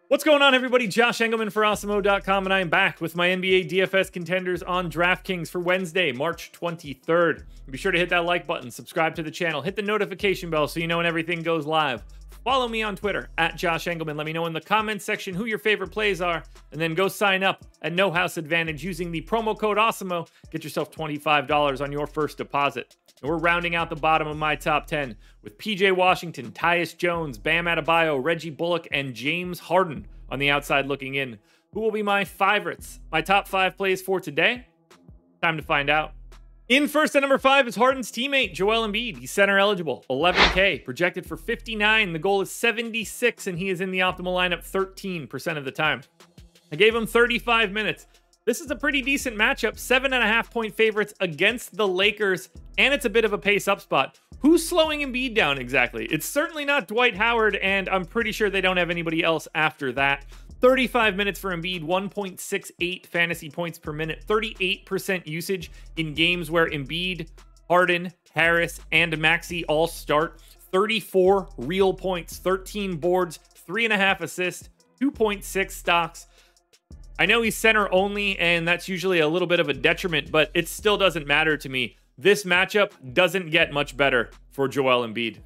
What's going on, everybody? Josh Engleman for Awesemo.com, and I am back with my NBA DFS contenders on DraftKings for Wednesday, March 23rd. Be sure to hit that like button, subscribe to the channel, hit the notification bell so you know when everything goes live. Follow me on Twitter, at Josh Engleman. Let me know in the comments section who your favorite plays are, and then go sign up at No House Advantage using the promo code Awesemo. Get yourself $25 on your first deposit. And we're rounding out the bottom of my top 10 with PJ Washington, Tyus Jones, Bam Adebayo, Reggie Bullock, and James Harden on the outside looking in. Who will be my favorites? My top 5 plays for today? Time to find out. In first at number 5 is Harden's teammate, Joel Embiid. He's center eligible, 11K, projected for 59. The goal is 76, and he is in the optimal lineup 13% of the time. I gave him 35 minutes. This is a pretty decent matchup. 7.5-point favorites against the Lakers, and it's a bit of a pace-up spot. Who's slowing Embiid down exactly? It's certainly not Dwight Howard, and I'm pretty sure they don't have anybody else after that. 35 minutes for Embiid, 1.68 fantasy points per minute, 38% usage in games where Embiid, Harden, Harris, and Maxey all start. 34 real points, 13 boards, 3.5 assists, 2.6 stocks. I know he's center only, and that's usually a little bit of a detriment, but it still doesn't matter to me. This matchup doesn't get much better for Joel Embiid.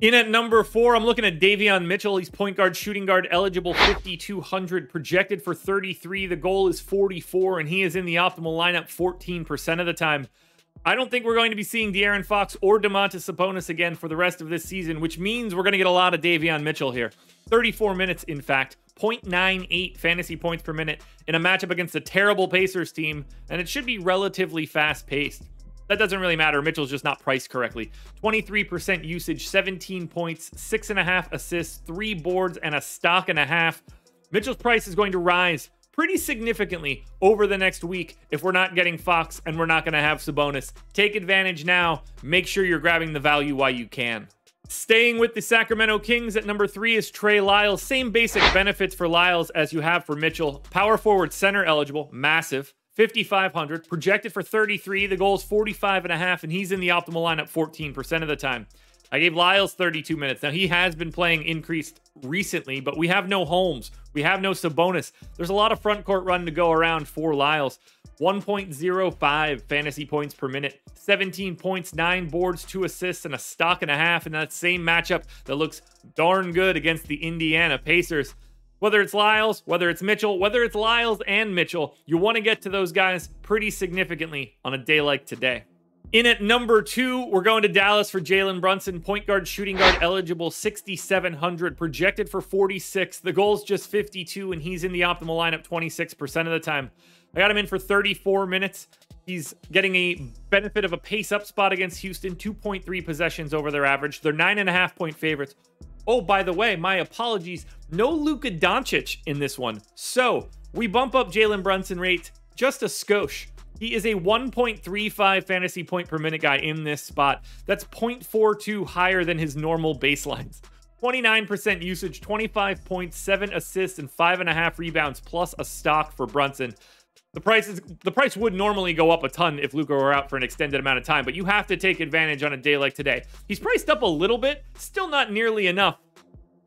In at number 4, I'm looking at Davion Mitchell. He's point guard, shooting guard eligible, 5,200, projected for 33. The goal is 44, and he is in the optimal lineup 14% of the time. I don't think we're going to be seeing De'Aaron Fox or Domantas Sabonis again for the rest of this season, which means we're going to get a lot of Davion Mitchell here. 34 minutes, in fact. 0.98 fantasy points per minute in a matchup against a terrible Pacers team, and it should be relatively fast-paced. That doesn't really matter. Mitchell's just not priced correctly. 23% usage, 17 points, 6.5 assists, 3 boards, and a stock and a half. Mitchell's price is going to rise pretty significantly over the next week if we're not getting Fox and we're not going to have Sabonis. Take advantage now. Make sure you're grabbing the value while you can. Staying with the Sacramento Kings at number 3 is Trey Lyles. Same basic benefits for Lyles as you have for Mitchell. Power forward, center eligible, massive, 5,500, projected for 33. The goal is 45.5, and he's in the optimal lineup 14% of the time. I gave Lyles 32 minutes. Now, he has been playing increased recently, but we have no Holmes. We have no Sabonis. There's a lot of front court run to go around for Lyles. 1.05 fantasy points per minute, 17 points, 9 boards, 2 assists, and a stock and a half in that same matchup that looks darn good against the Indiana Pacers. Whether it's Lyles, whether it's Mitchell, whether it's Lyles and Mitchell, you want to get to those guys pretty significantly on a day like today. In at number 2, we're going to Dallas for Jalen Brunson. Point guard, shooting guard eligible, 6,700, projected for 46. The goal's just 52, and he's in the optimal lineup 26% of the time. I got him in for 34 minutes. He's getting a benefit of a pace-up spot against Houston, 2.3 possessions over their average. They're 9.5-point favorites. Oh, by the way, my apologies. No Luka Doncic in this one. So we bump up Jalen Brunson rate just a skosh. He is a 1.35 fantasy point per minute guy in this spot. That's 0.42 higher than his normal baselines. 29% usage, 25 points, 7 assists, and 5.5 rebounds, plus a stock for Brunson. The price would normally go up a ton if Luka were out for an extended amount of time, but you have to take advantage on a day like today. He's priced up a little bit, still not nearly enough.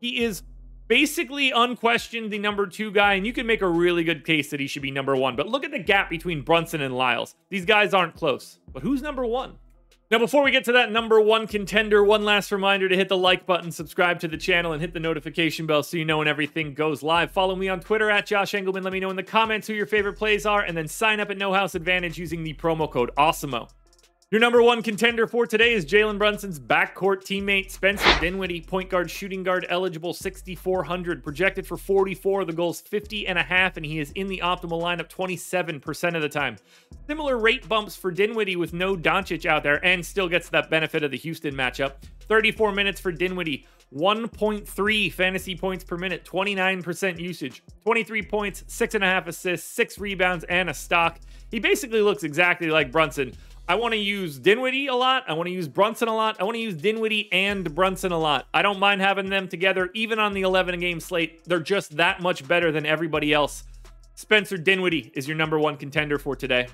He is basically unquestioned the number 2 guy, and you can make a really good case that he should be number 1. But look at the gap between Brunson and Lyles. These guys aren't close. But who's number 1? Now, before we get to that number 1 contender, one last reminder to hit the like button, subscribe to the channel, and hit the notification bell so you know when everything goes live. Follow me on Twitter at Josh Engleman. Let me know in the comments who your favorite plays are, and then sign up at No House Advantage using the promo code Awesemo. Your number 1 contender for today is Jalen Brunson's backcourt teammate, Spencer Dinwiddie. Point guard, shooting guard eligible, 6,400, projected for 44. The goal's 50.5, and he is in the optimal lineup 27% of the time. Similar rate bumps for Dinwiddie with no Doncic out there, and still gets that benefit of the Houston matchup. 34 minutes for Dinwiddie, 1.3 fantasy points per minute, 29% usage, 23 points, 6.5 assists, 6 rebounds, and a stock. He basically looks exactly like Brunson. I want to use Dinwiddie a lot. I want to use Brunson a lot. I want to use Dinwiddie and Brunson a lot. I don't mind having them together, even on the 11-game slate. They're just that much better than everybody else. Spencer Dinwiddie is your number 1 contender for today.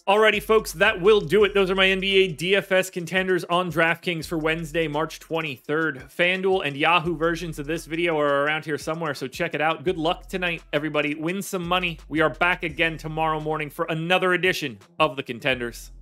Alrighty, folks, that will do it. Those are my NBA DFS contenders on DraftKings for Wednesday, March 23rd. FanDuel and Yahoo versions of this video are around here somewhere, so check it out. Good luck tonight, everybody. Win some money. We are back again tomorrow morning for another edition of the Contenders.